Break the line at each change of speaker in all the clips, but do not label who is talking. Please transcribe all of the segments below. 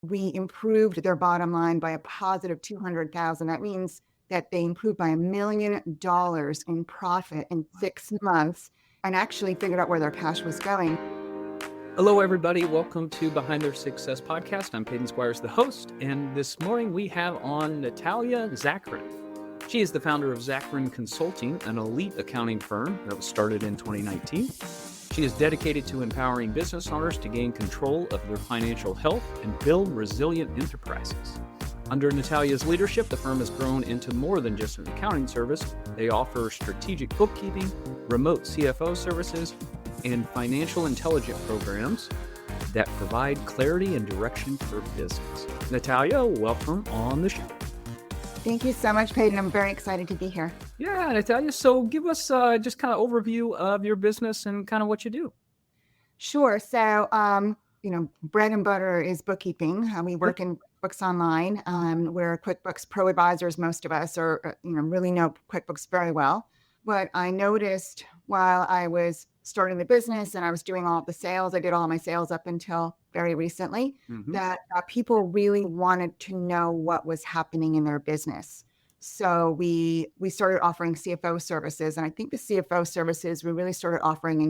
we improved their bottom line by a positive 200,000. That means that they improved by $1 million in profit in 6 months and actually figured out where their cash was going.
Hello, everybody. Welcome to Behind Their Success podcast. I'm Peyton Squires, the host, and this morning we have on Natalia Zachary. She is the founder of Zachary Consulting, an elite accounting firm that was started in 2019. She is dedicated to empowering business owners to gain control of their financial health and build resilient enterprises. Under Natalia's leadership, the firm has grown into more than just an accounting service. They offer strategic bookkeeping, remote CFO services, and financial intelligence programs that provide clarity and direction for business. Natalia, welcome on the show.
Thank you so much, Peyton. I'm very excited to be here.
Yeah, Natalia. So give us just kind of overview of your business and kind of what you do.
Sure. So, bread and butter is bookkeeping. We work in QuickBooks Online. We're QuickBooks Pro advisors. Most of us are, really know QuickBooks very well. What I noticed while I was starting the business and I was doing all the sales, I did all my sales up until very recently, that people really wanted to know what was happening in their business. So we started offering CFO services, and I think the CFO services we really started offering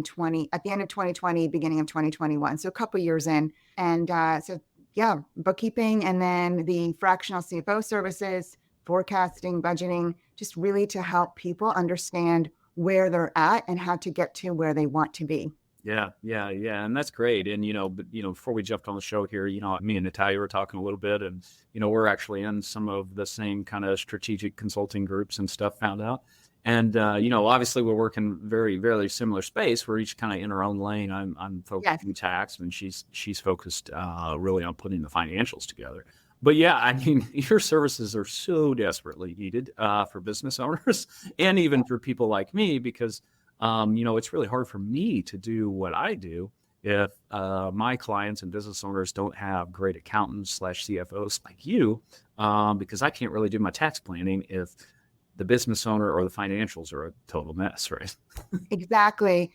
at the end of 2020, beginning of 2021. So a couple of years in, and bookkeeping, and then the fractional CFO services, forecasting, budgeting, just really to help people understand where they're at and how to get to where they want to be.
Yeah. And that's great. And, before we jumped on the show here, me and Natalia were talking a little bit and, we're actually in some of the same kind of strategic consulting groups and stuff, found out. And, obviously we're working very, very similar space. We're each kind of in our own lane. I'm focused on tax, and she's focused really on putting the financials together. But yeah, I mean, your services are so desperately needed for business owners and even for people like me, because, it's really hard for me to do what I do if my clients and business owners don't have great accountants / CFOs like you, because I can't really do my tax planning if the business owner or the financials are a total mess, right?
Exactly.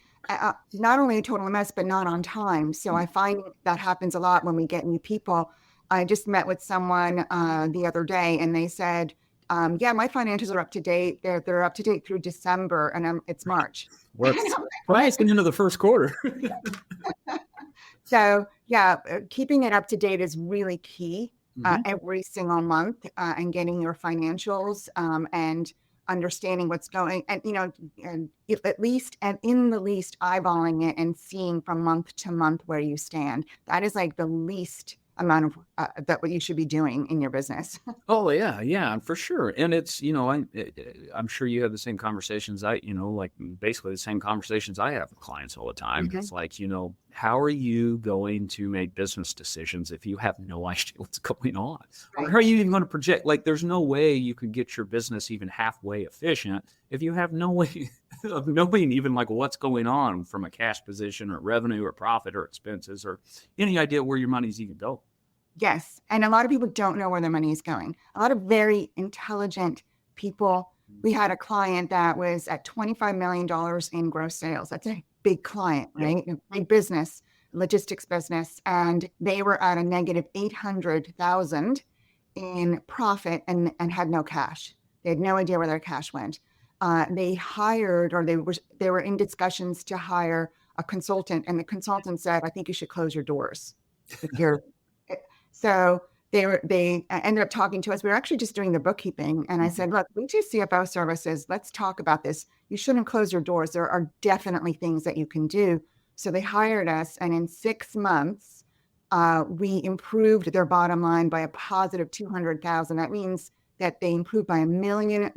Not only a total mess, but not on time. So I find that happens a lot when we get new people. I just met with someone the other day, and they said, my financials are up to date. They're up to date through December, and it's March.
We're into the first quarter.
So keeping it up to date is really key every single month, and getting your financials and understanding what's going, and at least, and in the least, eyeballing it and seeing from month to month where you stand. That is like the least amount of that what you should be doing in your business.
Oh yeah, for sure. And it's, I'm sure you have the same conversations basically the same conversations I have with clients all the time. It's like, how are you going to make business decisions if you have no idea what's going on? Right. Or how are you even going to project? Like, there's no way you could get your business even halfway efficient if you have no way of knowing even like what's going on from a cash position or revenue or profit or expenses or any idea where your money's even going.
Yes. And a lot of people don't know where their money is going. A lot of very intelligent people. We had a client that was at $25 million in gross sales. That's a big client, right? A big business, logistics business. And they were at a negative 800,000 in profit and had no cash. They had no idea where their cash went. They hired, or they were in discussions to hire a consultant, and the consultant said, "I think you should close your doors." So they ended up talking to us. We were actually just doing the bookkeeping. And I said, "Look, we do CFO services. Let's talk about this. You shouldn't close your doors. There are definitely things that you can do." So they hired us. And in 6 months, we improved their bottom line by a positive 200,000. That means that they improved by $1 million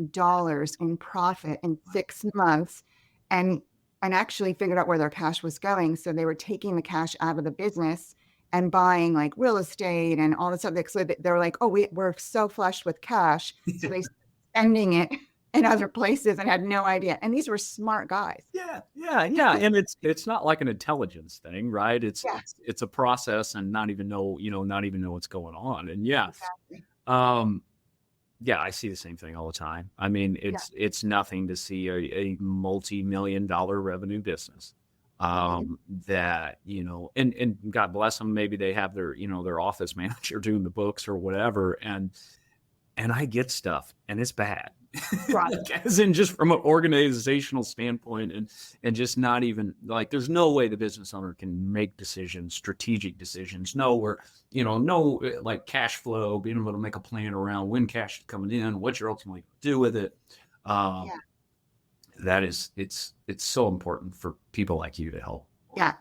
in profit in 6 months and actually figured out where their cash was going. So they were taking the cash out of the business and buying like real estate and all this stuff. So they're like, "Oh, we're so flushed with cash." So they spending it in other places and had no idea. And these were smart guys.
Yeah. And it's not like an intelligence thing, right? It's a process, and not even know what's going on. And
Exactly.
I see the same thing all the time. I mean, it's nothing to see a multi-million-dollar revenue business that, and God bless them, maybe they have their, their office manager doing the books or whatever. And I get stuff and it's bad.
Right.
Like, as in just from an organizational standpoint, and just not even like, there's no way the business owner can make decisions, strategic decisions, no like cash flow, being able to make a plan around when cash is coming in, what you're ultimately going to do with it.
Yeah.
That is, it's so important for people like you to help.
Yeah.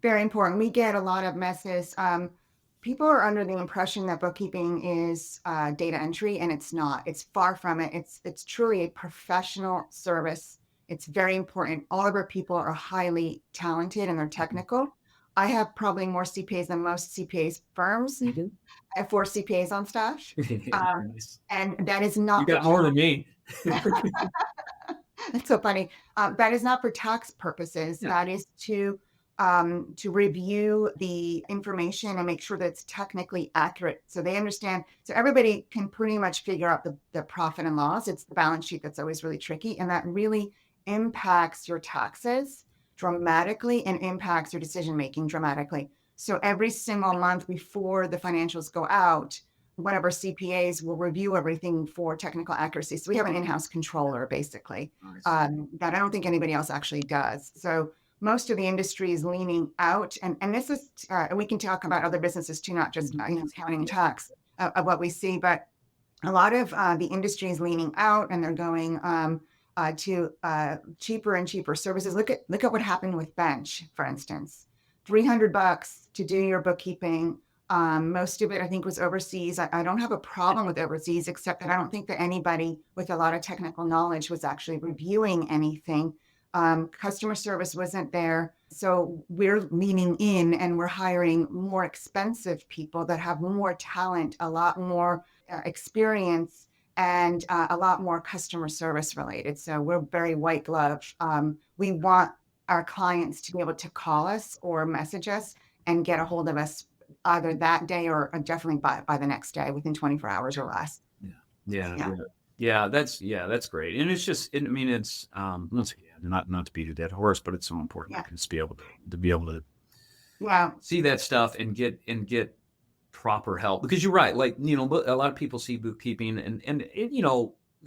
Very important. We get a lot of messes. People are under the impression that bookkeeping is data entry, and it's not. It's far from it. It's truly a professional service. It's very important. All of our people are highly talented and they're technical. I have probably more CPAs than most CPAs firms.
Mm-hmm.
I have 4 CPAs on staff,
Nice.
and that is
You
not for
got more than me.
That's so funny. That is not for tax purposes.
Yeah.
That is to review the information and make sure that it's technically accurate, so they understand. So everybody can pretty much figure out the profit and loss. It's the balance sheet that's always really tricky, and that really impacts your taxes dramatically and impacts your decision making dramatically. So every single month before the financials go out, one of our CPAs will review everything for technical accuracy. So we have an in-house controller, basically,
Nice.
that I don't think anybody else actually does. So most of the industry is leaning out, and this is, we can talk about other businesses too, not just accounting and tax of what we see, but a lot of the industry is leaning out, and they're going to cheaper and cheaper services. Look at what happened with Bench, for instance. $300 to do your bookkeeping. Most of it, I think, was overseas. I don't have a problem with overseas, except that I don't think that anybody with a lot of technical knowledge was actually reviewing anything. Customer service wasn't there. So we're leaning in and we're hiring more expensive people that have more talent, a lot more experience, and a lot more customer service related. So we're very white glove. We want our clients to be able to call us or message us and get a hold of us either that day or definitely by the next day, within 24 hours or less.
Yeah. That's great. And it's just, it's not to beat a dead horse, but it's so important to just be able to see that stuff and get proper help, because you're right. Like, a lot of people see bookkeeping and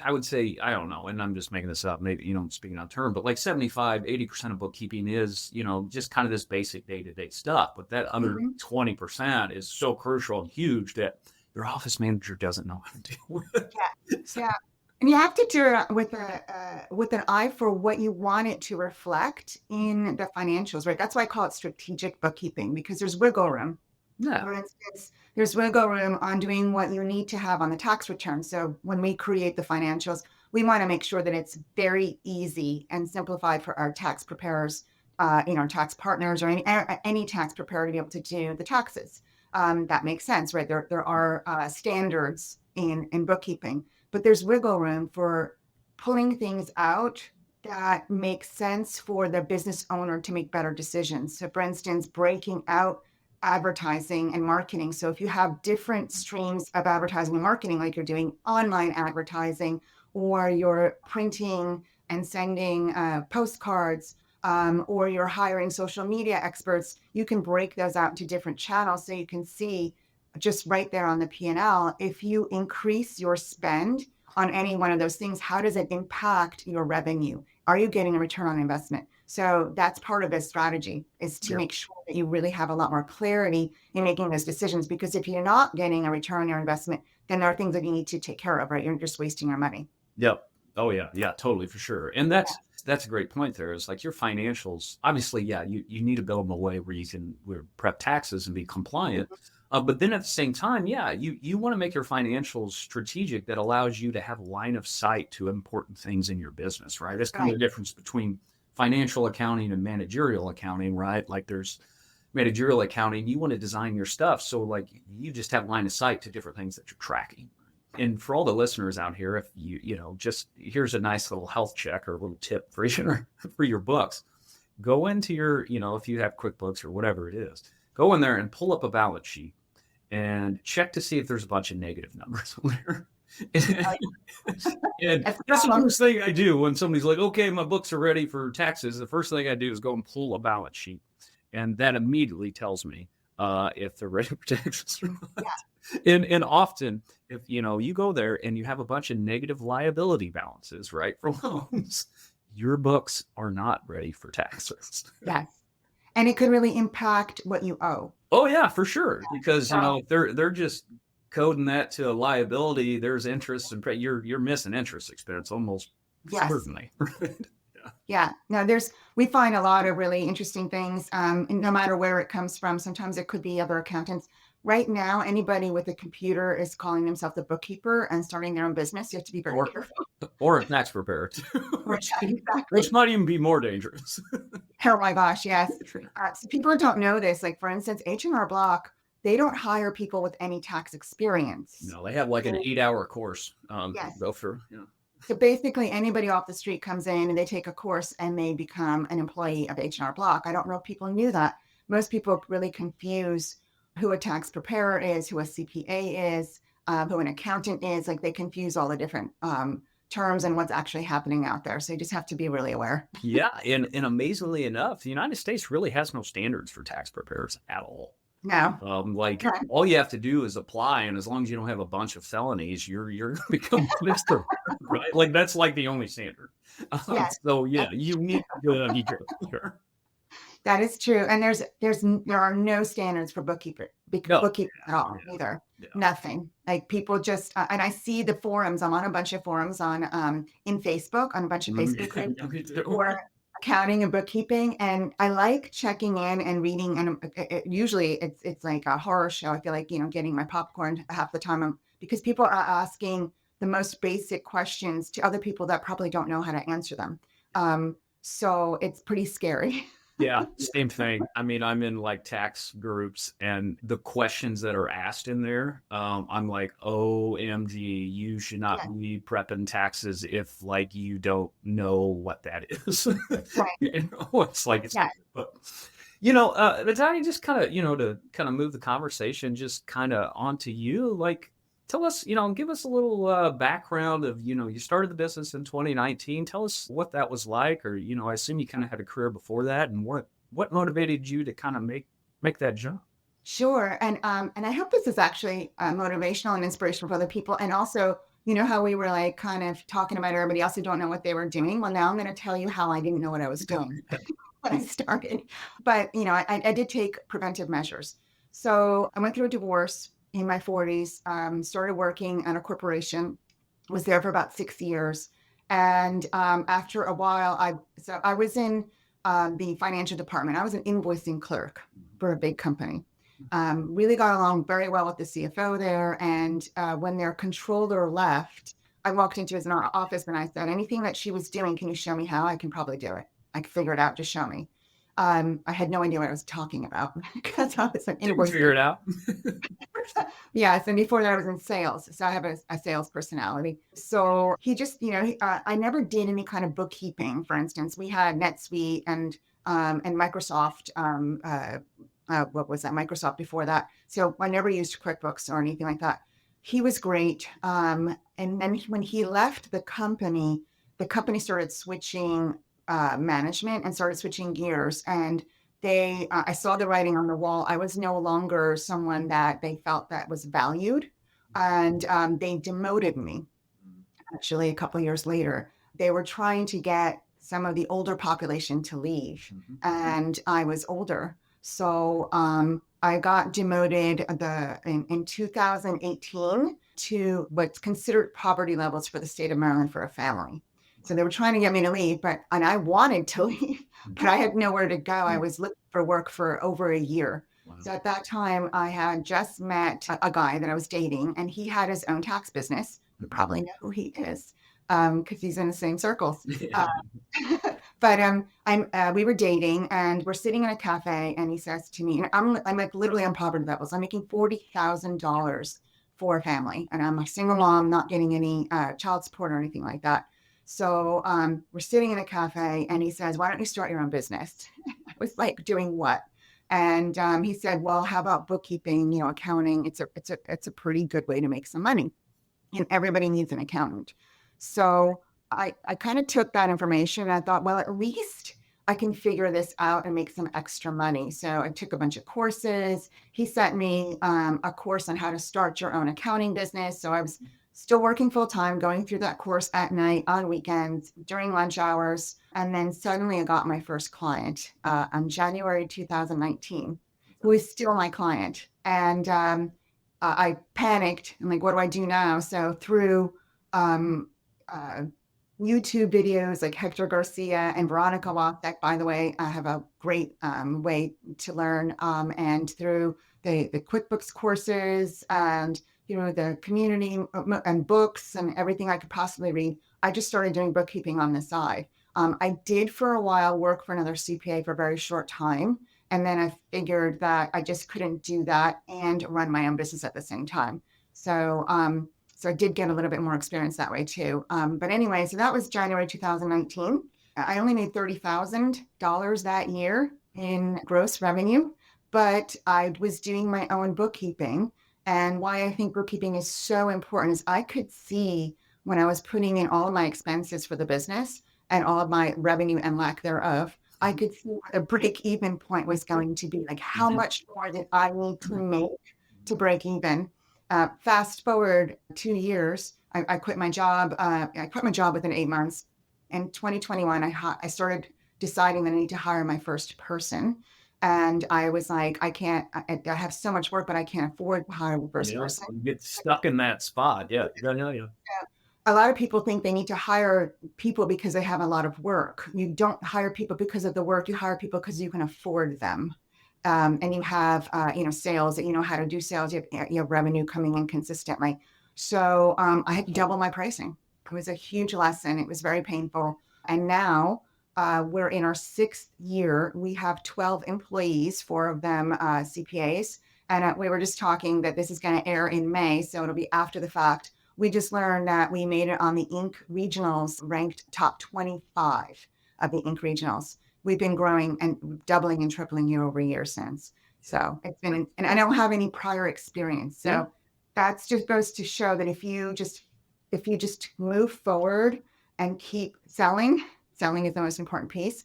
I would say, I don't know, and I'm just making this up, maybe, speaking on term, but like 75-80% of bookkeeping is, just kind of this basic day-to-day stuff. But that other 20% is so crucial and huge that your office manager doesn't know how to deal with it.
Yeah. And you have to do it with an eye for what you want it to reflect in the financials, right? That's why I call it strategic bookkeeping, because there's wiggle room.
Yeah.
For instance, there's wiggle room on doing what you need to have on the tax return. So when we create the financials, we want to make sure that it's very easy and simplified for our tax preparers, tax partners, or any tax preparer to be able to do the taxes. That makes sense, right? There are standards in bookkeeping, but there's wiggle room for pulling things out that make sense for the business owner to make better decisions. So for instance, breaking out advertising and marketing. So if you have different streams of advertising and marketing, like you're doing online advertising, or you're printing and sending postcards, or you're hiring social media experts, you can break those out into different channels so you can see just right there on the P&L. If you increase your spend on any one of those things, how does it impact your revenue? Are you getting a return on investment? So that's part of this strategy, is to make sure that you really have a lot more clarity in making those decisions. Because if you're not getting a return on your investment, then there are things that you need to take care of, right? You're just wasting your money.
Yep. Oh yeah. Yeah, totally, for sure. And that's a great point there. It's like your financials, obviously, you need to build them a way where you can prep taxes and be compliant. But then at the same time, you want to make your financials strategic, that allows you to have line of sight to important things in your business, right? That's kind of the difference between financial accounting and managerial accounting, right? Like there's managerial accounting, you want to design your stuff so like you just have line of sight to different things that you're tracking. And for all the listeners out here, if just here's a nice little health check or a little tip for your books. Go into your, if you have QuickBooks or whatever it is, go in there and pull up a balance sheet and check to see if there's a bunch of negative numbers on there. And
That's the
that's the
problem.
first thing I do when somebody's like, okay, my books are ready for taxes. The first thing I do is go and pull a balance sheet. And that immediately tells me if they're ready for taxes or not.
Yeah.
And often, if you go there and you have a bunch of negative liability balances, right, for loans, your books are not ready for taxes.
Yes. And it could really impact what you owe.
Oh yeah, for sure. Because
So,
if they're just coding that to a liability, there's interest and you're missing interest expense almost
yes.
certainly.
Yeah. No, we find a lot of really interesting things, no matter where it comes from. Sometimes it could be other accountants. Right now, anybody with a computer is calling themselves a bookkeeper and starting their own business. You have to be very careful.
Or a tax preparer,
Exactly.
which might even be more dangerous.
Oh my gosh, yes. So people don't know this. Like, for instance, H&R Block, they don't hire people with any tax experience.
No, they have like an 8-hour course.
Yes.
Go for
So basically, anybody off the street comes in and they take a course and they become an employee of H&R Block. I don't know if people knew that. Most people really confuse who a tax preparer is, who a CPA is, who an accountant is. Like, they confuse all the different terms and what's actually happening out there. So you just have to be really aware.
Yeah, and amazingly enough, the United States really has no standards for tax preparers at all.
No.
Okay. All you have to do is apply, and as long as you don't have a bunch of felonies, you're gonna become Mr. Right? Like that's like the only standard.
Yes.
So yeah, you need to be sure.
That is true. And there are no standards for bookkeeping at all either.
Yeah.
Nothing. Like people just, and I see the forums. I'm on a bunch of forums in Facebook, on a bunch of Facebook groups for accounting and bookkeeping. And I like checking in and reading. And usually it's like a horror show. I feel like, getting my popcorn half the time because people are asking the most basic questions to other people that probably don't know how to answer them. So it's pretty scary.
Yeah, same thing. I mean, I'm in like tax groups and the questions that are asked in there, I'm like, OMG, you should not be prepping taxes if like you don't know what that is.
Right.
It's like, but Natalia, just kind of, to kind of move the conversation just kind of onto you, like, tell us, give us a little background of, you started the business in 2019. Tell us what that was like, or, I assume you kind of had a career before that, and what motivated you to kind of make that jump?
Sure. And I hope this is actually motivational and inspirational for other people. And also, how we were like kind of talking about everybody else who don't know what they were doing. Well, now I'm going to tell you how I didn't know what I was doing when I started. But, I did take preventive measures. So I went through a divorce in my 40s, started working at a corporation, was there for about 6 years. And after a while, I was in the financial department. I was an invoicing clerk for a big company. Really got along very well with the CFO there. And when their controller left, I walked into his office and I said, anything that she was doing, can you show me how? I can probably do it. I can figure it out. Just show me. I had no idea what I was talking about because I was an invoice.
Figure it out.
Yes. And before that, I was in sales. So I have a sales personality. So he just, I never did any kind of bookkeeping. For instance, we had NetSuite and Microsoft. What was that? Microsoft before that. So I never used QuickBooks or anything like that. He was great. And then when he left the company started switching management and started switching gears. And I saw the writing on the wall. I was no longer someone that they felt that was valued. And they demoted me. Actually, a couple of years later, they were trying to get some of the older population to leave. And I was older. So I got demoted in 2018 to what's considered poverty levels for the state of Maryland for a family. So they were trying to get me to leave, and I wanted to leave, but I had nowhere to go. I was looking for work for over a year. Wow. So at that time, I had just met a guy that I was dating, and he had his own tax business. You probably know who he is because he's in the same circles. But we were dating, and we're sitting in a cafe, and he says to me, and I'm like literally on poverty levels. I'm making $40,000 for a family, and I'm a single mom, not getting any child support or anything like that. So we're sitting in a cafe and he says, why don't you start your own business? I was like, doing what? And he said, well, how about bookkeeping, accounting? It's a pretty good way to make some money. and everybody needs an accountant. So I kind of took that information and I thought, well, at least I can figure this out and make some extra money. So I took a bunch of courses. He sent me a course on how to start your own accounting business. So I was still working full time, going through that course at night, on weekends, during lunch hours. And then suddenly I got my first client on January 2019, who is still my client. And I panicked. I'm like, what do I do now? So through um, uh, YouTube videos like Hector Garcia and Veronica Wapek, by the way, I have a great way to learn. And through the QuickBooks courses and the community and books and everything I could possibly read, I just started doing bookkeeping on the side. I did for a while work for another CPA for a very short time. And then I figured that I just couldn't do that and run my own business at the same time. So I did get a little bit more experience that way too. But anyway, so that was January 2019. I only made $30,000 that year in gross revenue, but I was doing my own bookkeeping. And why I think bookkeeping is so important is I could see when I was putting in all of my expenses for the business and all of my revenue and lack thereof, I could see what a break even point was going to be. Like, how much more did I need to make to break even? Fast forward 2 years, I quit my job. I quit my job within 8 months. In 2021, I started deciding that I need to hire my first person. And I was like, I can't, I have so much work, but I can't afford to hire the first person.
You get stuck in that spot. Yeah.
A lot of people think they need to hire people because they have a lot of work. You don't hire people because of the work. You hire people because you can afford them. And you have, sales that you know how to do sales. You have revenue coming in consistently. So I had to double my pricing. It was a huge lesson. It was very painful. And now we're in our 6th year. We have 12 employees, 4 of them CPAs. And we were just talking that this is going to air in May. So it'll be after the fact. We just learned that we made it on the Inc. regionals, ranked top 25 of the Inc. regionals. We've been growing and doubling and tripling year over year since. So it's been, and I don't have any prior experience. So that's just goes to show that if you just move forward and keep selling is the most important piece.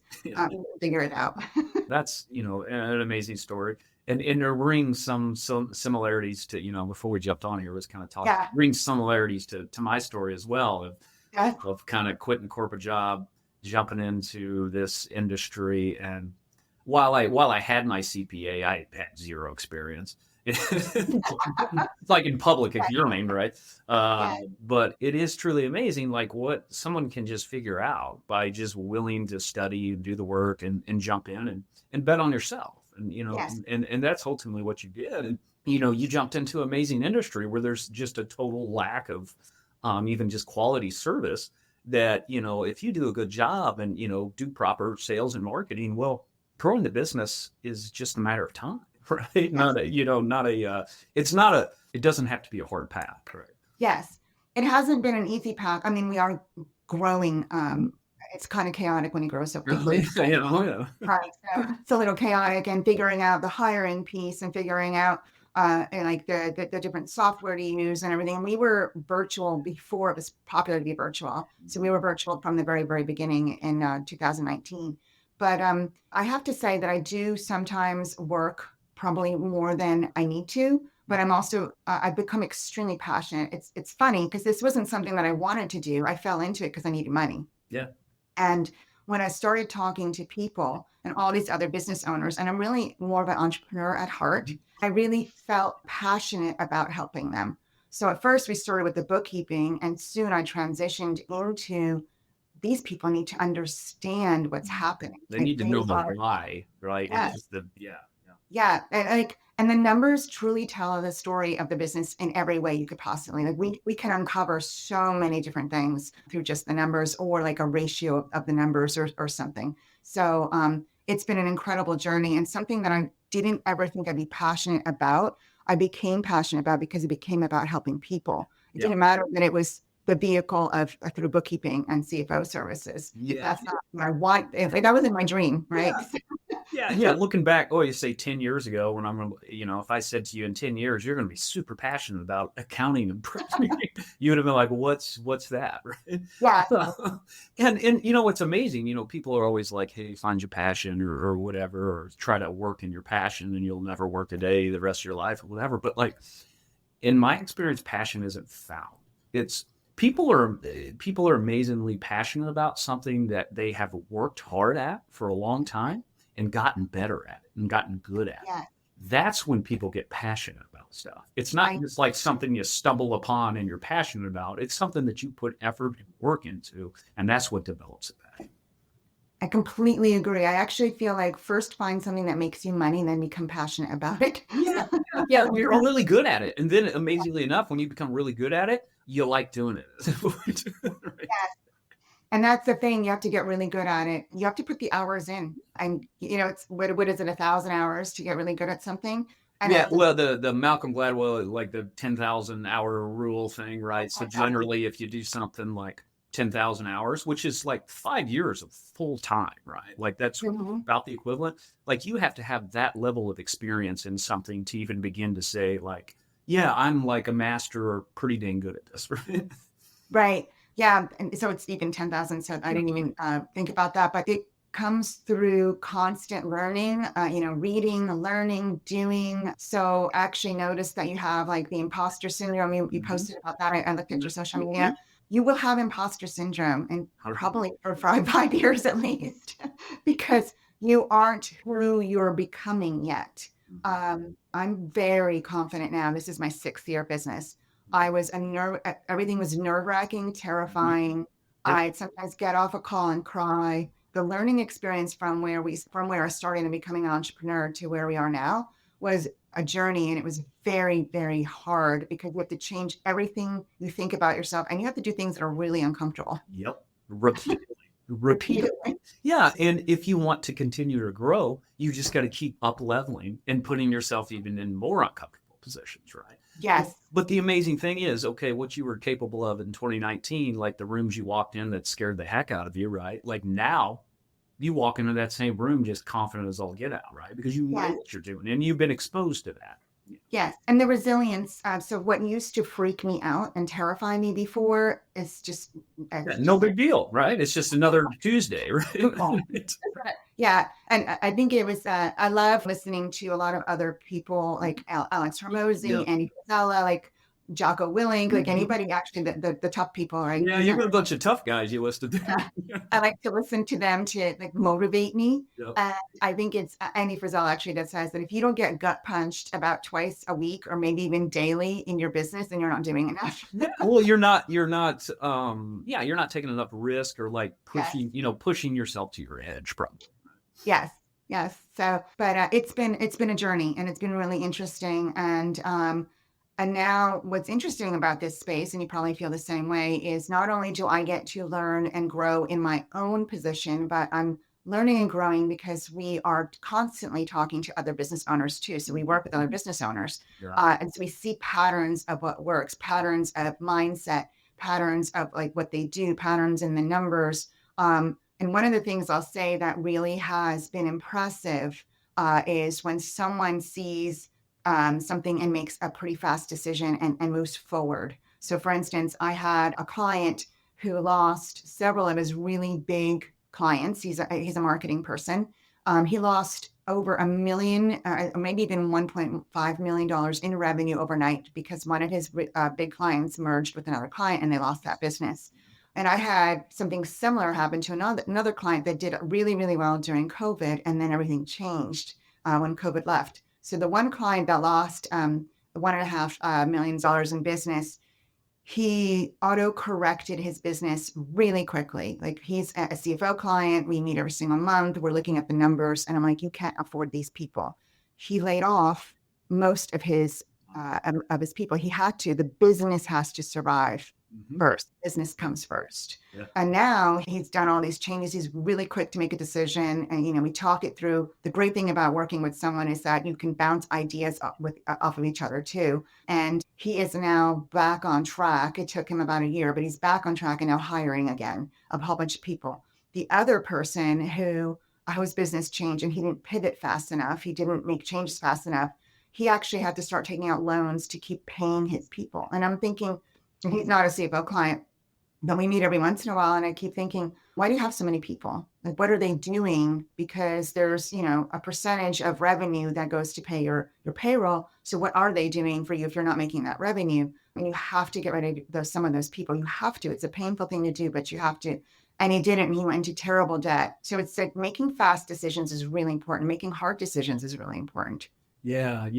Figure it out.
That's, an amazing story. And there rings some similarities to, before we jumped on here, was kind of talking, rings similarities to my story as well of kind of quitting corporate job, jumping into this industry. And while I had my CPA, I had zero experience. It's like in public if you're named, right? But it is truly amazing, like what someone can just figure out by just willing to study and do the work and jump in and bet on yourself. And, and that's ultimately what you did. And, you jumped into an amazing industry where there's just a total lack of even just quality service that, if you do a good job and, do proper sales and marketing, well, growing the business is just a matter of time, right? It doesn't have to be a hard path, right?
Yes. It hasn't been an easy path. I mean, we are growing. It's kind of chaotic when you grow so quickly. Right. So it's a little chaotic, and figuring out the hiring piece and figuring out like the different software to use and everything. We were virtual before it was popular to be virtual. So we were virtual from the very, very beginning in 2019. But I have to say that I do sometimes work probably more than I need to. But I'm also, I've become extremely passionate. It's funny because this wasn't something that I wanted to do. I fell into it because I needed money.
Yeah.
And when I started talking to people and all these other business owners, and I'm really more of an entrepreneur at heart, I really felt passionate about helping them. So at first we started with the bookkeeping, and soon I transitioned into these people need to understand what's happening.
They need to know the why, right?
Yes.
Yeah.
And the numbers truly tell the story of the business in every way you could possibly. Like we can uncover so many different things through just the numbers, or like a ratio of the numbers or something. So it's been an incredible journey, and something that I didn't ever think I'd be passionate about. I became passionate about because it became about helping people. It didn't matter that it was the vehicle of through bookkeeping and CFO services.
Yeah.
That's not my want. That was in my dream, right?
Yeah. Looking back, you say 10 years ago when if I said to you in 10 years, you're going to be super passionate about accounting and you would have been like, what's that? Right.
Yeah.
And what's amazing, people are always like, hey, find your passion or whatever, or try to work in your passion and you'll never work a day the rest of your life or whatever. But like in my experience, passion isn't found. It's people are amazingly passionate about something that they have worked hard at for a long time and gotten better at it and gotten good at.
Yeah.
That's when people get passionate about stuff. It's not just like something you stumble upon and you're passionate about. It's something that you put effort and work into, and that's what develops it.
I completely agree. I actually feel like first find something that makes you money and then become passionate about it.
Yeah. You're really good at it. And then amazingly enough, when you become really good at it, you like doing it. Right?
Yes. And that's the thing. You have to get really good at it. You have to put the hours in. And it's what is it, 1,000 hours to get really good at something? And
well, the Malcolm Gladwell, like the 10,000 hour rule thing, right? So generally, if you do something like 10,000 hours, which is like 5 years of full time, right? Like that's about the equivalent. Like you have to have that level of experience in something to even begin to say like, yeah, I'm like a master or pretty dang good at this, right?
Right. Yeah. And so it's even 10,000. So I didn't even think about that, but it comes through constant learning, reading, learning, doing. So I actually noticed that you have like the imposter syndrome. You posted about that. I looked at your social media. You will have imposter syndrome and probably for 5 years at least, because you aren't who you're becoming yet. I'm very confident now. This is my 6th year business. I was everything was nerve-wracking, terrifying. I'd sometimes get off a call and cry. The learning experience from where I started and becoming an entrepreneur to where we are now was a journey. And it was very, very hard because you have to change everything you think about yourself and you have to do things that are really uncomfortable.
Yep. Repeatedly. Yeah. And if you want to continue to grow, you just got to keep up leveling and putting yourself even in more uncomfortable positions, right?
Yes.
But the amazing thing is, okay, what you were capable of in 2019, like the rooms you walked in that scared the heck out of you, right? Like now you walk into that same room just confident as all get out, right? Because you know what you're doing and you've been exposed to that.
Yes. And the resilience. So what used to freak me out and terrify me before is just
no big deal, right? It's just another Tuesday, right?
Yeah. And I think it was, I love listening to a lot of other people like Alex Hormozy, Andy Frisella, like Jocko Willink, like anybody actually, the tough people, right?
Yeah, you have a bunch of tough guys you listed.
I like to listen to them to like motivate me.
Yep.
I think it's Andy Frisella actually that says that if you don't get gut punched about twice a week or maybe even daily in your business, then you're not doing enough.
Well, you're not taking enough risk or like pushing yourself to your edge, probably.
Yes. So, but it's been a journey and it's been really interesting. And now what's interesting about this space, and you probably feel the same way, is not only do I get to learn and grow in my own position, but I'm learning and growing because we are constantly talking to other business owners too. So we work with other business owners. And so we see patterns of what works, patterns of mindset, patterns of like what they do, patterns in the numbers. And one of the things I'll say that really has been impressive is when someone sees something and makes a pretty fast decision and moves forward. So for instance, I had a client who lost several of his really big clients. He's a marketing person. He lost over $1 million, maybe even $1.5 million in revenue overnight because one of his big clients merged with another client and they lost that business. And I had something similar happen to another client that did really, really well during COVID, and then everything changed when COVID left. So the one client that lost $1.5 million in business, he auto-corrected his business really quickly. Like he's a CFO client. We meet every single month. We're looking at the numbers. And I'm like, you can't afford these people. He laid off most of his people. He had to. The business has to survive.
Mhm.
first. Business comes first.
Yeah.
And now he's done all these changes. He's really quick to make a decision. And, we talk it through. The great thing about working with someone is that you can bounce ideas off of each other too. And he is now back on track. It took him about a year, but he's back on track and now hiring again a whole bunch of people. The other person who was business change and he didn't pivot fast enough, he didn't make changes fast enough. He actually had to start taking out loans to keep paying his people. And I'm thinking, and he's not a CFO client, but we meet every once in a while. And I keep thinking, why do you have so many people? Like, what are they doing? Because there's, a percentage of revenue that goes to pay your payroll. So what are they doing for you if you're not making that revenue? And you have to get rid of some of those people. You have to. It's a painful thing to do, but you have to. And he didn't. He went into terrible debt. So it's like making fast decisions is really important. Making hard decisions is really important.
Yeah,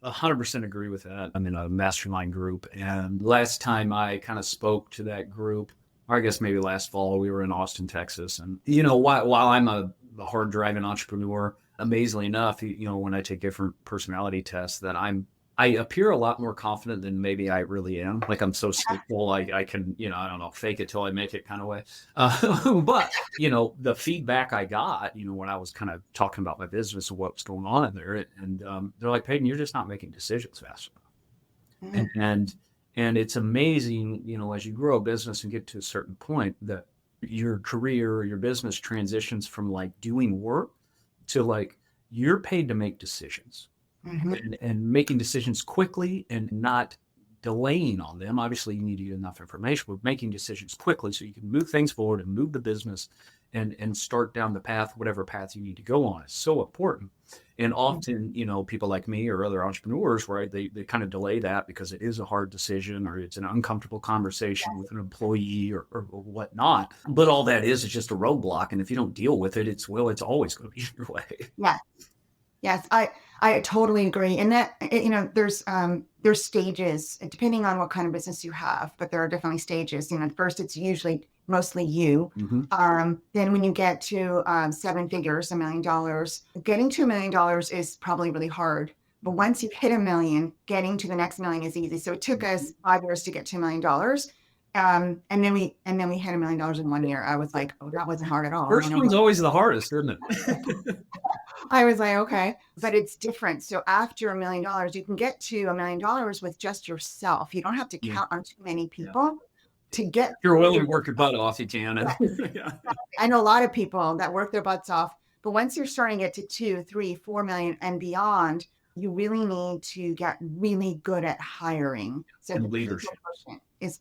100% agree with that. I'm in a mastermind group, and last time I kind of spoke to that group, or I guess maybe last fall, we were in Austin, Texas. And, while I'm a hard driving entrepreneur, amazingly enough, when I take different personality tests, that I appear a lot more confident than maybe I really am. Like I'm so simple, I can, I don't know, fake it till I make it kind of way. But, the feedback I got, when I was kind of talking about my business and what's going on in there, and they're like, Peyton, you're just not making decisions fast enough. And it's amazing, as you grow a business and get to a certain point that your career or your business transitions from like doing work to like, you're paid to make decisions. And making decisions quickly and not delaying on them. Obviously, you need to get enough information, but making decisions quickly so you can move things forward and move the business and start down the path, whatever path you need to go on is so important. And often, people like me or other entrepreneurs, right, they kind of delay that because it is a hard decision or it's an uncomfortable conversation with an employee or whatnot. But all that is just a roadblock. And if you don't deal with it, it's always going to be your way.
Yeah. Yes, I totally agree. And that, there's stages depending on what kind of business you have, but there are definitely stages. First it's usually mostly you. Then when you get to 7 figures, $1 million, getting to $1 million is probably really hard. But once you hit $1 million, getting to the next million is easy. So it took us 5 years to get to $1 million. And then we hit $1 million in 1 year. I was like, oh, that wasn't hard at all.
First one's always the hardest, isn't it?
I was like, okay, but it's different. So after $1 million, you can get to $1 million with just yourself. You don't have to count on too many people to get.
If you're willing to work your butt off, you can.
I know a lot of people that work their butts off, but once you're starting to get to 2, 3, 4 million and beyond, you really need to get really good at hiring. So
and
the
leadership.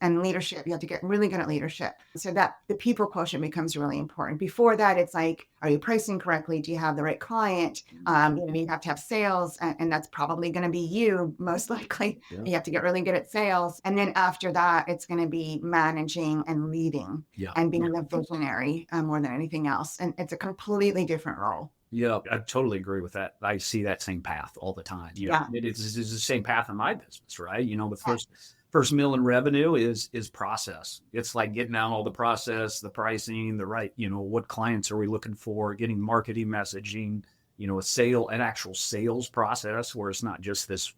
And leadership. You have to get really good at leadership so that the people quotient becomes really important. Before that, it's like, are you pricing correctly? Do you have the right client? You have to have sales, and that's probably going to be you most likely.
Yeah.
You have to get really good at sales. And then after that, it's going to be managing and leading and being the visionary more than anything else. And it's a completely different role.
Yeah, I totally agree with that. I see that same path all the time. It's the same path in my business, right? The first mill in revenue is process. It's like getting down all the process, the pricing, the right, what clients are we looking for, getting marketing messaging, an actual sales process where it's not just this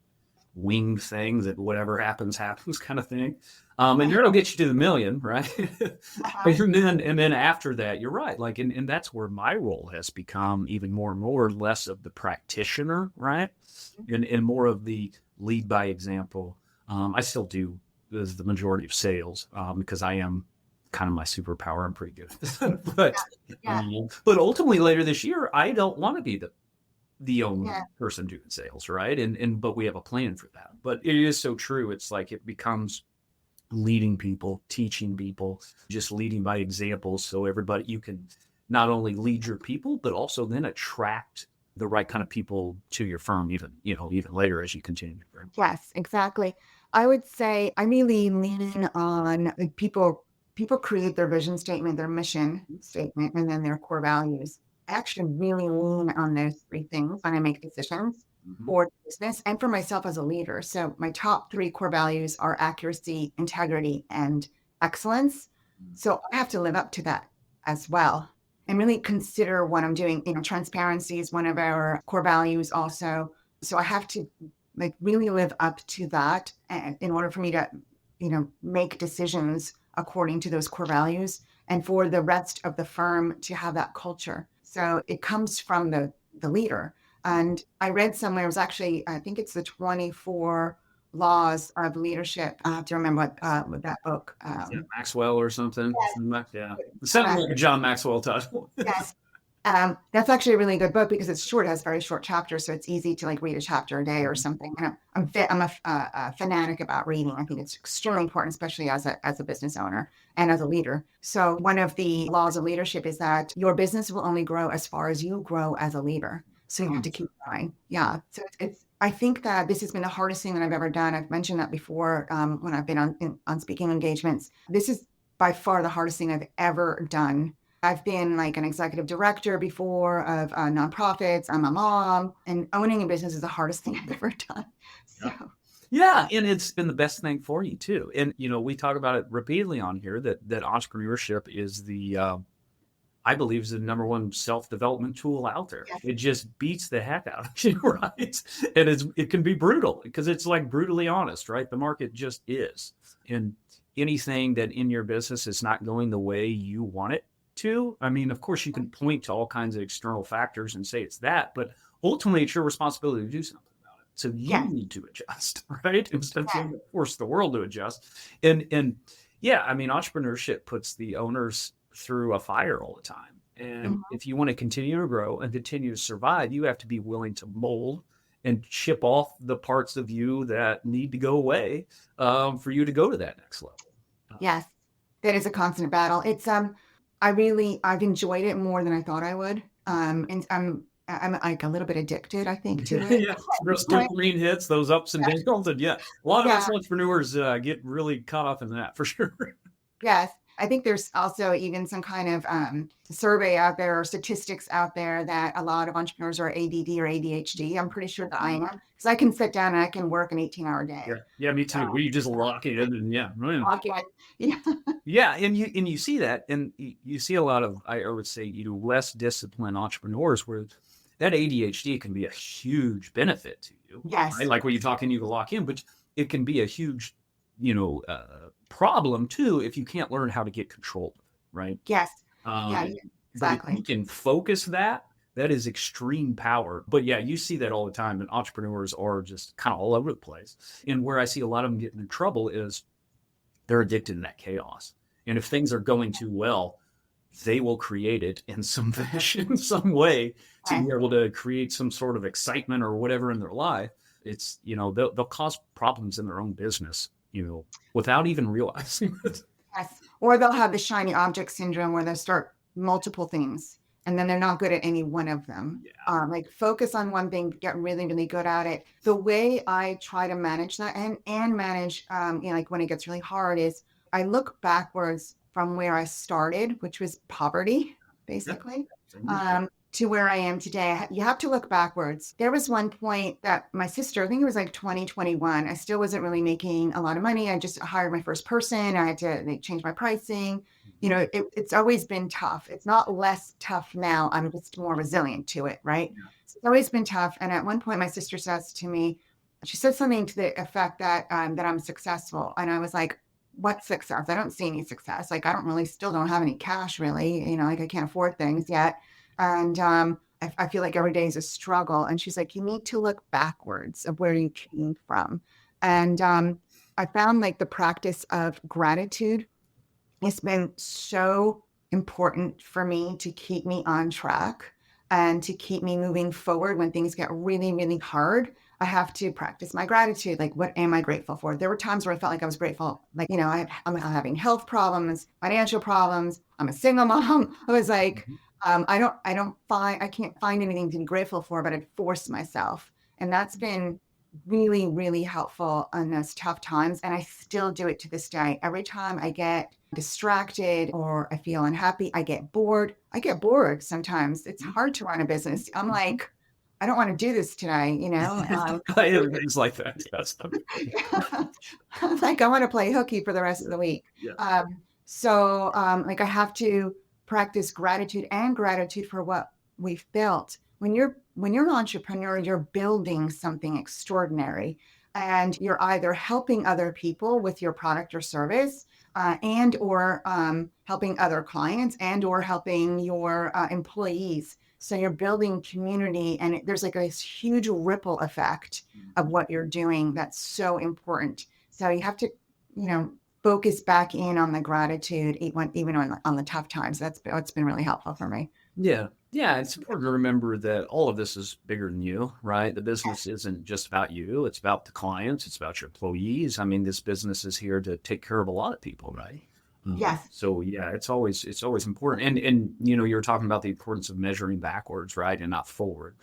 winged thing that whatever happens kind of thing. And it'll get you to the million, right? And then after that, you're right. Like, and that's where my role has become even more and more, less of the practitioner, right? And more of the lead by example. I still do the majority of sales because I am kind of my superpower. I'm pretty good. But ultimately later this year, I don't want to be the only person doing sales, right? But we have a plan for that. But it is so true. It's like it becomes leading people, teaching people, just leading by example. So everybody, you can not only lead your people, but also then attract the right kind of people to your firm, even later as you continue to grow.
Yes, exactly. I would say I really lean on people create their vision statement, their mission statement, and then their core values. I actually really lean on those 3 things when I make decisions for the business and for myself as a leader. So my top 3 core values are accuracy, integrity, and excellence. So I have to live up to that as well and really consider what I'm doing. Transparency is one of our core values also. So I have to really live up to that in order for me to make decisions according to those core values, and for the rest of the firm to have that culture. So it comes from the leader. And I read somewhere, it was actually, I think it's the 24 laws of leadership. I have to remember what that book.
Yeah, Maxwell or something.
Yes.
Yeah. It sounded like a John Maxwell title.
Yes. That's actually a really good book because it's short. It has very short chapters, so it's easy to like read a chapter a day or something. And I'm a fanatic about reading. I think it's extremely important, especially as a business owner and as a leader. So one of the laws of leadership is that your business will only grow as far as you grow as a leader. So you have to keep growing. Yeah. So it's I think that this has been the hardest thing that I've ever done. I've mentioned that before when I've been on speaking engagements. This is by far the hardest thing I've ever done. I've been like an executive director before of nonprofits. I'm a mom, and owning a business is the hardest thing I've ever done. So
Yeah, and it's been the best thing for you too. And we talk about it repeatedly on here that entrepreneurship is I believe is the number one self-development tool out there.
yes,
It just beats the heck out of you, right? And it can be brutal because it's like brutally honest, right? The market just is. And anything that in your business is not going the way you want it to, I mean, of course you can point to all kinds of external factors and say it's that, but ultimately it's your responsibility to do something about it. So you
yes,
need to adjust, right? Instead of
yes,
trying to force the world to adjust. And yeah, I mean, entrepreneurship puts the owners through a fire all the time. And
mhm,
if you want to continue to grow and continue to survive, you have to be willing to mold and chip off the parts of you that need to go away for you to go to that next level.
yes. That is a constant battle. I've enjoyed it more than I thought I would. And I'm like a little bit addicted, I think, to it
Yeah,
at this
those
point.
dopamine hits, those ups and downs, and yeah, a lot of
Yeah.
us entrepreneurs get really caught up in that for sure.
Yes. I think there's also even some kind of survey out there or statistics out there that a lot of entrepreneurs are ADD or ADHD. I'm pretty sure that I am because I can sit down and I can work an 18-hour
Yeah,
day.
yeah, me too.
So,
We just lock it in, and yeah, man.
okay. Yeah.
Yeah, and you see that, and you see a lot of I would say less disciplined entrepreneurs where that ADHD can be a huge benefit to you. I
Yes.
like what you're talking, you can lock in, but it can be a huge, problem too if you can't learn how to get control of it, right?
Yes. Yeah.
Um,
Yeah,
but if you
exactly.
can focus that, that is extreme power. But yeah, you see that all the time, and entrepreneurs are just kind of all over the place. And where I see a lot of them getting in trouble is they're addicted to that chaos. And if things are going too well, they will create it in some fashion, some way to
Yes.
be able to create some sort of excitement or whatever in their life. It's, they'll cause problems in their own business, without even realizing it.
Yes. Or they'll have the shiny object syndrome where they start multiple things and then they're not good at any one of them.
Yeah.
Like focus on one thing, get really, really good at it. The way I try to manage that and manage, like when it gets really hard is I look backwards from where I started, which was poverty,
Yeah.
basically, to where I am today. You have to look backwards. There was one point that my sister, I think it was like 2021, I still wasn't really making a lot of money. I just hired my first person. I had to change my pricing. It's always been tough. It's not less tough now. I'm just more resilient to it, right?
Yeah.
So it's always been tough. And at one point, my sister says to me, she said something to the effect that I'm successful. And I was like, what success? I don't see any success. Like, I don't really, still don't have any cash really, like I can't afford things yet. And I feel like every day is a struggle. And she's like, you need to look backwards of where you came from. And I found like the practice of gratitude has been so important for me to keep me on track and to keep me moving forward when things get really, really hard. I have to practice my gratitude. Like, what am I grateful for? There were times where I felt like I was grateful. Like, I'm having health problems, financial problems. I'm a single mom. I was like,
Mhm.
I can't find anything to be grateful for, but I'd force myself. And that's been really, really helpful in those tough times. And I still do it to this day. Every time I get distracted or I feel unhappy, I get bored. I get bored sometimes. It's hard to run a business. I'm like, I don't want to do this today.
Everything's like that. Yes.
I'm like, I want to play hooky for the rest of the week.
Yeah.
Like I have to practice gratitude and gratitude for what we've built. When you're an entrepreneur, you're building something extraordinary. and you're either helping other people with your product or service, and or helping other clients, and or helping your employees. So you're building community, and there's like a huge ripple effect of what you're doing that's so important. So you have to, focus back in on the gratitude, even on the tough times. That's been really helpful for me.
Yeah. Yeah. It's important to remember that all of this is bigger than you, right? The business isn't just about you. It's about the clients. It's about your employees. I mean, this business is here to take care of a lot of people, right?
Yes.
So yeah, it's always important. And you were talking about the importance of measuring backwards, right? And not forward.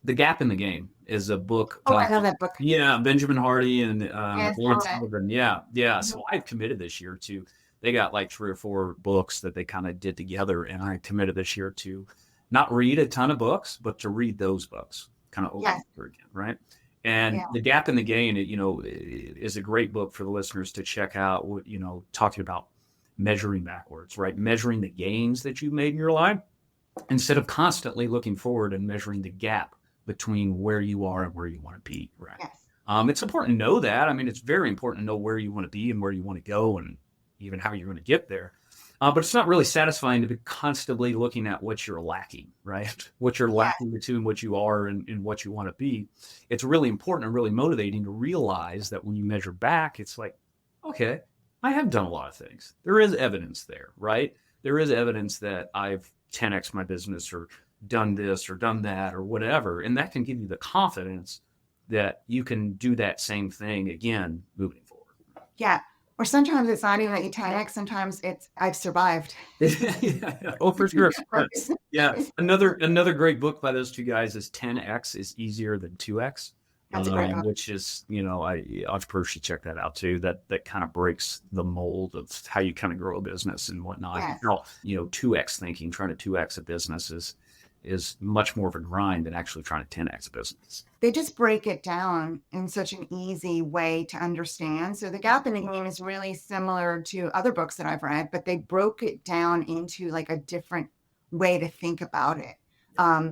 The Gap in the Game is a book.
Oh, I love that book.
Yeah. Benjamin Hardy and
Yes,
Lawrence
love it.
Sullivan. Yeah. Yeah. So I've committed this year to, they got like 3 or 4 books that they kind of did together. And I committed this year to not read a ton of books, but to read those books kind of over and over again. Right. And The Gap in the Game, is a great book for the listeners to check out, talking about measuring backwards, right? Measuring the gains that you made in your life instead of constantly looking forward and measuring the gap between where you are and where you want to be, right?
Yes.
It's important to know that. I mean, it's very important to know where you want to be and where you want to go and even how you're going to get there. But it's not really satisfying to be constantly looking at what you're lacking, right? What you're lacking between what you are and what you want to be. It's really important and really motivating to realize that when you measure back, it's like, okay, I have done a lot of things. There is evidence there, right? There is evidence that I've 10x my business or done this or done that or whatever. And that can give you the confidence that you can do that same thing again moving forward.
Yeah. Or sometimes it's not even that you 10x. Sometimes it's I've survived.
Yeah. Oh, for sure. Yeah. Another great book by those two guys is 10x is easier than 2x.
That's a great book.
Which is, entrepreneurs should check that out too. That kind of breaks the mold of how you kind of grow a business and whatnot.
Yes.
2x thinking, trying to 2x a business is much more of a grind than actually trying to 10x a business.
They just break it down in such an easy way to understand. So The Gap in the Game is really similar to other books that I've read, but they broke it down into like a different way to think about it,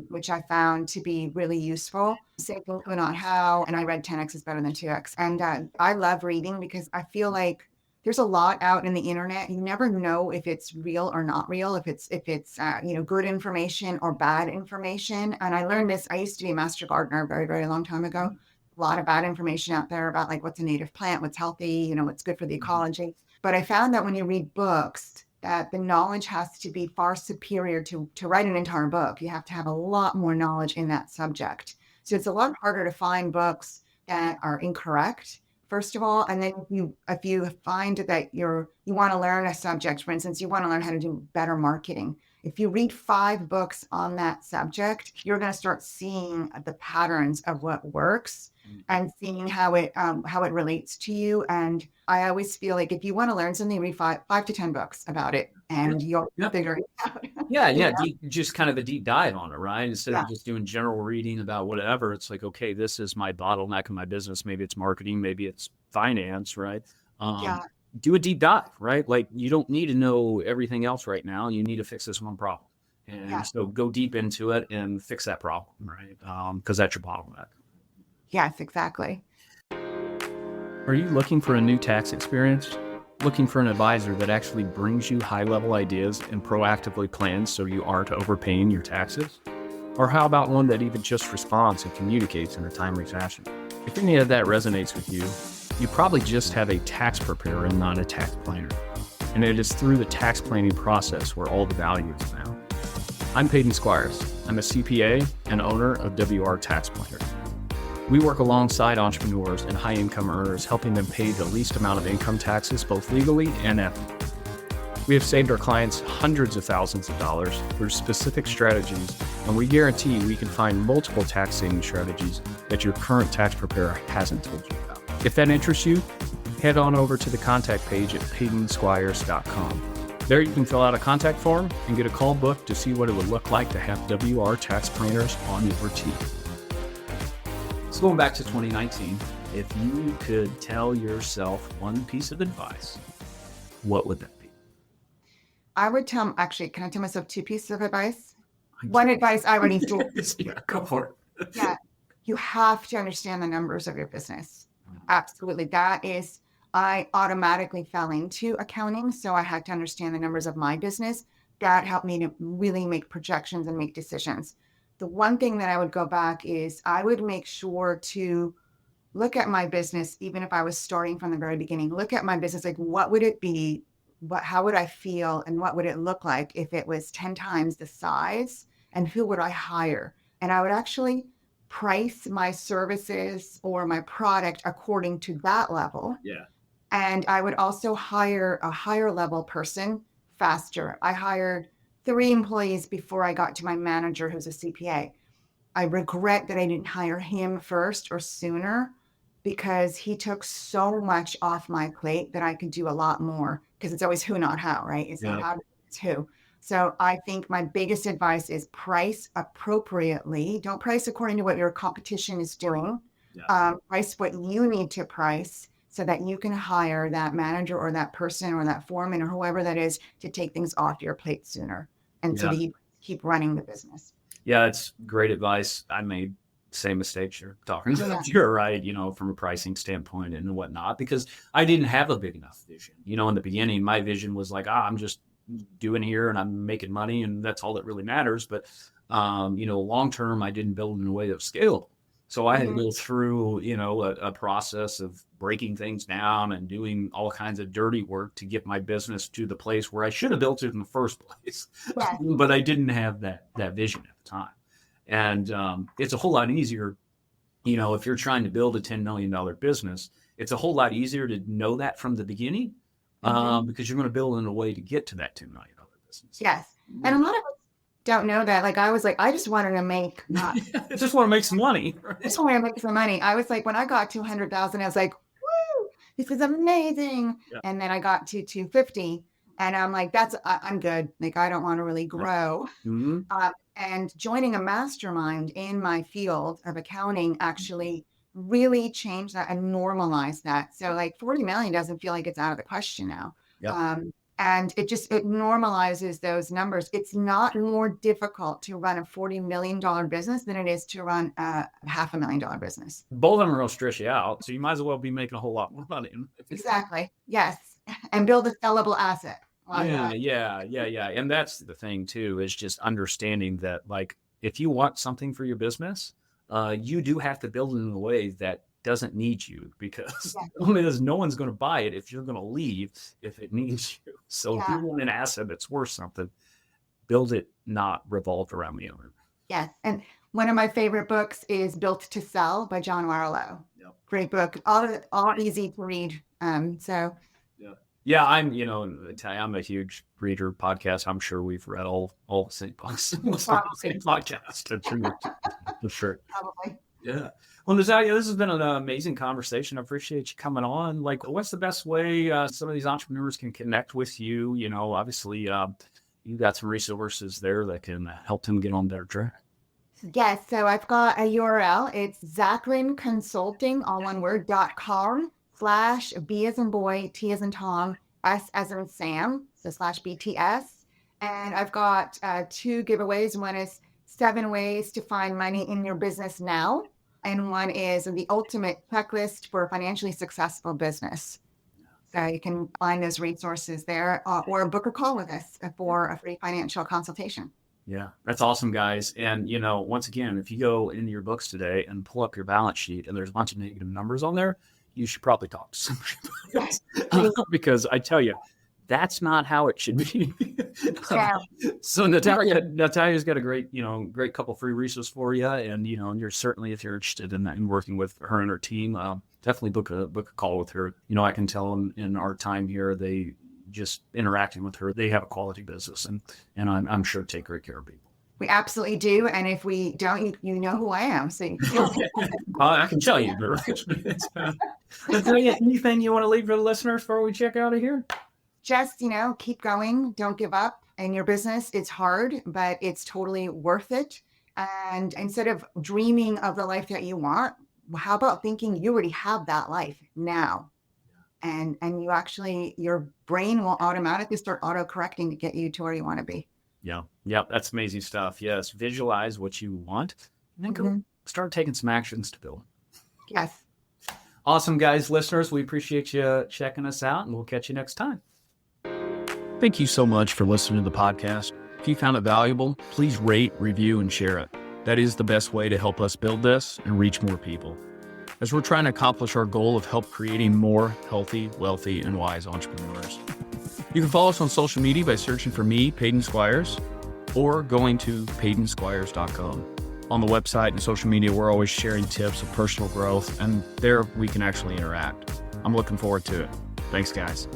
which I found to be really useful. Say, but not how, and I read 10x is better than 2x. And I love reading because I feel like there's a lot out in the internet. You never know if it's real or not real, if it's good information or bad information. And I learned this. I used to be a master gardener a very, very long time ago. A lot of bad information out there about like what's a native plant, what's healthy, what's good for the ecology. But I found that when you read books, that the knowledge has to be far superior to write an entire book. You have to have a lot more knowledge in that subject. So it's a lot harder to find books that are incorrect, first of all. And then if you find that you want to learn a subject, for instance, you want to learn how to do better marketing. If you read 5 books on that subject, you're going to start seeing the patterns of what works and seeing how it relates to you. And I always feel like if you want to learn something, read 5 to 10 books about it, and you'll figure it out.
Yeah. Just kind of a deep dive on it, right? Instead of just doing general reading about whatever, it's like, okay, this is my bottleneck in my business. Maybe it's marketing, maybe it's finance, right? Do a deep dive, right? Like you don't need to know everything else right now. You need to fix this one problem. And so go deep into it and fix that problem, right? Because that's your bottleneck.
Yes, exactly.
Are you looking for a new tax experience? Looking for an advisor that actually brings you high-level ideas and proactively plans so you aren't overpaying your taxes? Or how about one that even just responds and communicates in a timely fashion? If any of that resonates with you, you probably just have a tax preparer and not a tax planner. And it is through the tax planning process where all the value is found. I'm Peyton Squires. I'm a CPA and owner of WR Tax Planners. We work alongside entrepreneurs and high-income earners, helping them pay the least amount of income taxes, both legally and ethically. We have saved our clients hundreds of thousands of dollars through specific strategies, and we guarantee we can find multiple tax-saving strategies that your current tax preparer hasn't told you about. If that interests you, head on over to the contact page at PeytonSquires.com. There you can fill out a contact form and get a call booked to see what it would look like to have WR Tax Planners on your team. So going back to 2019, if you could tell yourself one piece of advice, what would that be?
I would can I tell myself 2 pieces of advice? One advice I already do.
Yeah, go for it.
Yeah. you have to understand the numbers of your business. Absolutely. I automatically fell into accounting. So I had to understand the numbers of my business. That helped me to really make projections and make decisions. The one thing that I would go back is I would make sure to look at my business, even if I was starting from the very beginning, look at my business, like what would it be? How would I feel? And what would it look like if it was 10 times the size? And who would I hire? And I would actually price my services or my product according to that level.
Yeah.
And I would also hire a higher level person faster. I hired 3 employees before I got to my manager, who's a CPA. I regret that I didn't hire him first or sooner because he took so much off my plate that I could do a lot more, because it's always who, not how, right? It's not
Yeah.
how, it's who. So I think my biggest advice is price appropriately. Don't price according to what your competition is doing.
Yeah.
Price what you need to price so that you can hire that manager or that person or that foreman or whoever that is to take things off your plate sooner, and so
Yeah.
that you keep running the business.
Yeah, it's great advice. I made same mistakes you're talking about. You're right, from a pricing standpoint and whatnot, because I didn't have a big enough vision. In the beginning, my vision was like, I'm just doing here and I'm making money and that's all that really matters. But, long term, I didn't build in a way that was scalable. So I had to go through, a process of breaking things down and doing all kinds of dirty work to get my business to the place where I should have built it in the first place.
Yes.
But I didn't have that vision at the time. And it's a whole lot easier, if you're trying to build a $10 million business, it's a whole lot easier to know that from the beginning, because you're going to build in a way to get to that $10 million business.
Yes. And a lot of us don't know that. Like I was like, I just wanted to make
I just want to make some money.
I just wanted to make some money. I was like, when I got 200,000, I was like, woo, this is amazing.
Yeah.
And then I got to 250 and I'm like, I'm good. Like, I don't want to really grow. And joining a mastermind in my field of accounting actually really changed that and normalized that. So like 40 million doesn't feel like it's out of the question now.
Yeah.
And it normalizes those numbers. It's not more difficult to run a $40 million business than it is to run a $500,000 business.
Both of them are going to stress you out. So you might as well be making a whole lot more money.
Exactly. Yes. And build a sellable asset.
Yeah. And that's the thing too, is just understanding that, like, if you want something for your business, you do have to build it in a way that doesn't need you, because no one's going to buy it if you're going to leave if it needs you. So if you want an asset that's worth something, build it not revolved around the owner.
Yes. And one of my favorite books is Built to Sell by John Warlow. Great book. All easy to read.
Yeah, I'm a huge reader. Podcast. I'm sure we've read all the same books. Same podcast. For sure.
Probably.
Yeah. Well, Natalia, this has been an amazing conversation. I appreciate you coming on. Like, what's the best way some of these entrepreneurs can connect with you? Obviously, you got some resources there that can help them get on their track.
Yes. So I've got a URL. It's Zachary Consulting, all one word, .com/B as in boy, T as in Tom, S as in Sam, so /BTS. And I've got 2 giveaways. One is 7 ways to find money in your business now. And one is the ultimate checklist for a financially successful business. So you can find those resources there, or book a call with us for a free financial consultation.
Yeah, that's awesome, guys. And, once again, if you go into your books today and pull up your balance sheet and there's a bunch of negative numbers on there, you should probably talk to somebody else. Because I tell you, that's not how it should be. So Natalia's got a great couple free resources for you. And, you're certainly, if you're interested in working with her and her team, definitely book a call with her. I can tell in our time here, they just interacting with her, they have a quality business, and I'm sure take great care of people.
We absolutely do. And if we don't, you know who I am. So you
I can tell you. Anything you want to leave for the listeners before we check out of here?
Just, keep going. Don't give up in your business. It's hard, but it's totally worth it. And instead of dreaming of the life that you want, how about thinking you already have that life now? And you actually, your brain will automatically start auto-correcting to get you to where you want to be.
Yeah. That's amazing stuff. Yes. Visualize what you want and then start taking some actions to build.
Yes.
Awesome, guys, listeners. We appreciate you checking us out, and we'll catch you next time. Thank you so much for listening to the podcast. If you found it valuable, please rate, review, and share it. That is the best way to help us build this and reach more people, as we're trying to accomplish our goal of help creating more healthy, wealthy, and wise entrepreneurs. You can follow us on social media by searching for me, Peyton Squires, or going to PeytonSquires.com. On the website and social media, we're always sharing tips of personal growth, and there we can actually interact. I'm looking forward to it. Thanks, guys.